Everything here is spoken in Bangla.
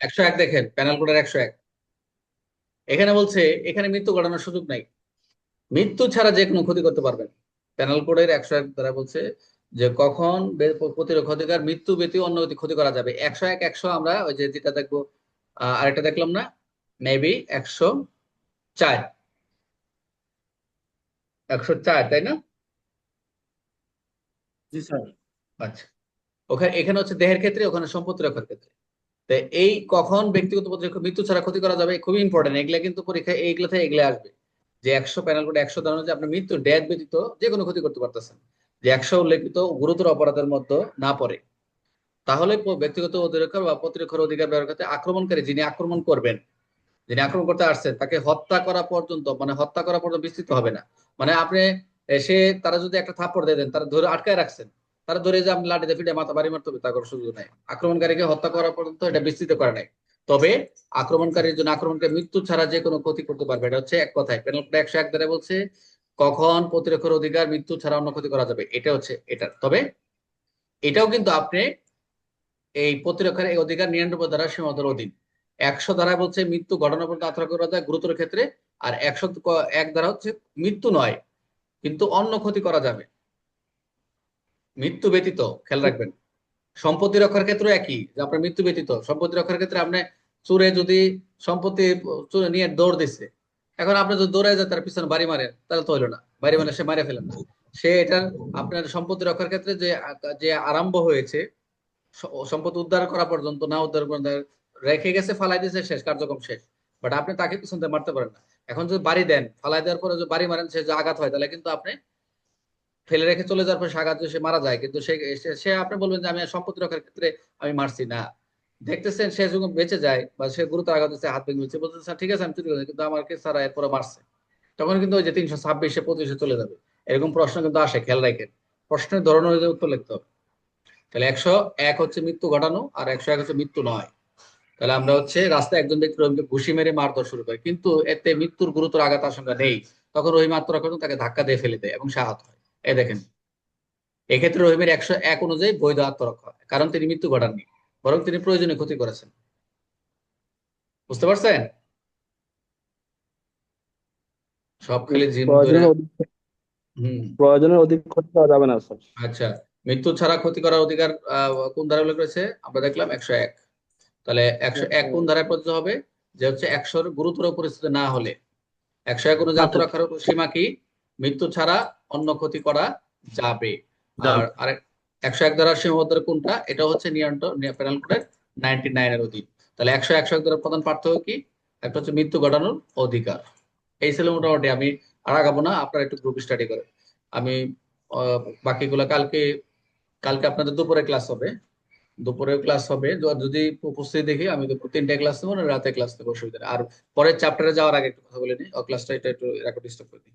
101 দেখেন, প্যানেল কোডের 101। এখানে বলছে এখানে মৃত্যু ঘটানোর সুযোগ নাই, মৃত্যু ছাড়া যে কোনো ক্ষতি করতে পারবেন। প্যানেল কোডের 101 দ্বারা বলছে যে কখন প্রতিরোধ ক্ষতিকার মৃত্যু ব্যতীত অন্য ব্যক্তি ক্ষতি করা যাবে। 101 100 আমরা ওই যে যেটা দেখবো, আরেকটা দেখলাম না, মেবি 104, 104 তাই না? জি স্যার। আচ্ছা, ওখানে এখানে হচ্ছে দেহের ক্ষেত্রে, ওখানে সম্পত্তি রক্ষার ক্ষেত্রে। তো এই কখন ব্যক্তিগত প্রতিরক্ষা মৃত্যু ছাড়া ক্ষতি করা যাবে খুবই ইম্পর্টেন্ট, এগুলা কিন্তু পরীক্ষায় এইগুলাতে এগুলা আসবে। যে 100 প্যানেল কোড 100 দাঁড়ানো যে আপনি মৃত্যু ডেথ ব্যতীত যে কোনো ক্ষতি করতে পারতেছেন, যে 100 উল্লেখিত গুরুতর অপরাধের মধ্যে না পড়ে। তাহলে ব্যক্তিগত অধিকার বা প্রতিরক্ষার অধিকার ব্যবহার করতে আক্রমণকারী যিনি আক্রমণ করবেন, যিনি আক্রমণ করতে আসছেন তাকে হত্যা করা পর্যন্ত, মানে হত্যা করা পর্যন্ত বিস্তৃত হবে না। মানে আপনি সে তারা যদি একটা থাপ্পড় দিয়ে দেন, তারা ধরে আটকায় রাখছেন, তারা ধরে যে আপনি লাঠিতে ফিটে মাথা বাড়ি মারতে হবে তার কোনো সুযোগ নাই। আক্রমণকারীকে হত্যা করা পর্যন্ত এটা বিস্তৃত করে নাই। তবে আক্রমণকারীর জন্য আক্রমণকারী মৃত্যু ছাড়া যে কোনো ক্ষতি করতে পারবে, এটা হচ্ছে এক কথায় পেনাল কোড 101 ধারায় বলছে কখন প্রতিরক্ষার অধিকার মৃত্যু ছাড়া অন্য ক্ষতি করা যাবে, এটা হচ্ছে এটা। তবে এটাও কিন্তু আপনি এই প্রতিরক্ষার এই অধিকার 99 ধারা সীমাবদ্ধতার অধীন। 100 ধারায় বলছে মৃত্যু ঘটনা পর্যন্ত আত্মরক্ষা করা যায় গুরুতর ক্ষেত্রে। আর 101 ধারা হচ্ছে মৃত্যু নয় কিন্তু অন্য ক্ষতি করা যাবে মৃত্যু ব্যতীত। খেয়াল রাখবেন, সম্পত্তি রক্ষার ক্ষেত্রে একই, যে আপনার মৃত্যু ব্যতীত সম্পত্তি রক্ষার ক্ষেত্রে আপনি চোরে যদি সম্পত্তি চুরে নিয়ে দৌড় দিচ্ছে, এখন আপনি যদি দৌড়ে যায় তার পিছনে বাড়ি মারেন তাহলে তো হইলো না, বাড়ি মানে সে মারে ফেলেন না। সে এটা আপনার সম্পত্তি রক্ষার ক্ষেত্রে যে যে আরম্ভ হয়েছে, সম্পদ উদ্ধার করা পর্যন্ত, না উদ্ধার পর্যন্ত রেখে গেছে, ফালাই দিয়েছে, শেষ কার্যক্রম শেষ। বাট আপনি তাকে পিছন দিয়ে মারতে পারেন না। এখন যদি বাড়ি দেন, ফালাই দেওয়ার পরে যদি বাড়ি মারেন, সে যে আঘাত হয়, তাহলে কিন্তু আপনি ফেলে রেখে চলে যাওয়ার পর সে আঘাত সে মারা যায়, কিন্তু সে সে- সে আপনি বলবেন যে আমি সম্পত্তি রক্ষার ক্ষেত্রে আমি মারছি না। দেখতেছেন সে যখন বেঁচে যায় বা সে গুরুতর আঘাত হচ্ছে, হাত ভেঙে গেছে, বলতেছে "স্যার, ঠিক আছে আমি চুরি করি কিন্তু আমাকে স্যার এরপরে মারছে", তখন কিন্তু ওই যে 326 25 চলে যাবে। এরকম প্রশ্ন কিন্তু আসে, খেয়াল রাখেন। প্রশ্নের ধরন অনুযায়ী উত্তর লিখতে হবে। তাহলে 101 হচ্ছে মৃত্যু ঘটানো, আর 101 হচ্ছে মৃত্যু নয়। তাহলে আমরা হচ্ছে রাস্তায় একজন ব্যক্তি রহিমকে ঘুষি মেরে মারধর শুরু করে, কিন্তু এতে মৃত্যুর গুরুতর আঘাত আশঙ্কা নেই। তখন রহিম আত্মরক্ষা করে তাকে ধাক্কা দিয়ে ফেলে দেয় এবং সে আহত হয়। এই দেখেন, এক্ষেত্রে রহিমের 101 অনুযায়ী বৈধ আত্মরক্ষা হয়, কারণ তিনি মৃত্যু ঘটাননি, বরং তিনি প্রয়োজনীয় ক্ষতি করেছেন। বুঝতে পারছেন? সব খালি জিম ধরে। প্রয়োজনের অধিক, হম। প্রয়োজনের অধিক ক্ষতি করা যাবে না স্যার। আচ্ছা, মৃত্যু ছাড়া ক্ষতি করার অধিকার কোন ধারা উল্লেখ করেছে? আমরা দেখলাম 101। তাহলে 101 কোন ধারায় প্রযোজ্য হবে? যে হচ্ছে 100 গুরুতর পরিস্থিতি না হলে। 101 অনুযায়ী আচ্ছা আত্মরক্ষার সীমা কি? মৃত্যু ছাড়া অন্য ক্ষতি করা যাবে। আর যাবে। আরেক 101 ধারার সীমাবদ্ধতা কোনটা? এটা হচ্ছে নিয়ন্ত্রণ পেনাল কোডের 99 এর অধীন। তাহলে 100 101 ধারার প্রধান পার্থক্য কি? একটা হচ্ছে মৃত্যু ঘটানোর অধিকার। এই ছিল মোটামুটি। আমি আর আগাবো না, আপনারা একটু গ্রুপ স্টাডি করেন। আমি বাকিগুলো কালকে, কালকে আপনাদের দুপুরে ক্লাস হবে, দুপুরে ক্লাস হবে। যদি উপস্থিতি দেখি আমি তো 3টে ক্লাস নেবো, না রাতে ক্লাস নেবো, অসুবিধা নেই। আর পরের চ্যাপ্টারে যাওয়ার আগে একটু কথা বলে নিই, ক্লাসটা এটা একটু রেকর্ড স্টপ করে দিই।